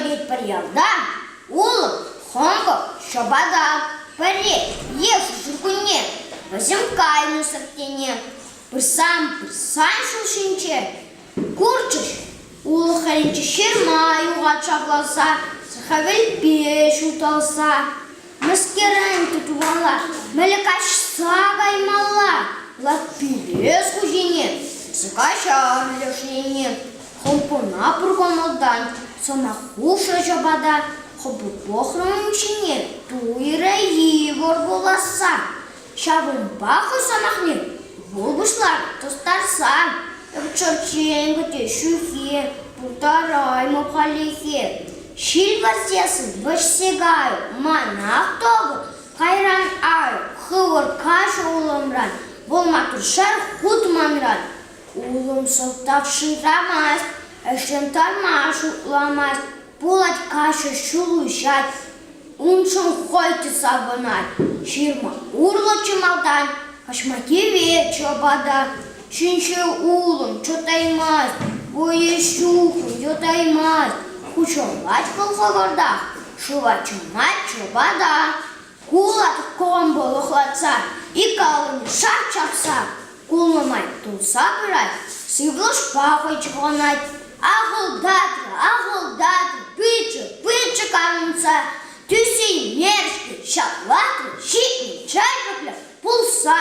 дейт бір ялда, улым, хонго, шабада, паре, еш жүргіне, бізім кайны сіртене, бірсам шушинче, курчыш, улы халинче шермай уға чапласа, сахавел пеш уталса, маскерен тұтуанла, мәлікашса каймалла, лаппилес кузине, сыкаша лешнене, хомпона пұрғамалдан, самахуша жабада, хобы похрынчине, туйра егор боласа, шабын бақы самахне, болбышлар тостарса, чорчен көте шухе, путарай мопхалихе, шил варсесын башсегаю, манақ тобы, қайран аю, хывыр кашы улымран, болматыр шар хутманран, улым сылтақ шырамас, әшін тармаш ұтламас, болат кашы шулышат, уншын қойты сабынат, ширма урлы чымалдан, ашмаке вет чобада, шыншы улым чотаймас, бойы шухын йотаймас, кучомать қолғағырда, шывачымат чобада, кулат комбол охлатса, и калыны шар чапса, кулымай тулса бұрат, сывлыш пахой чығанат, ағылдатыр, пычы карынса, түсей мершкі, шаплатыр, шитні чай көплі, пулса.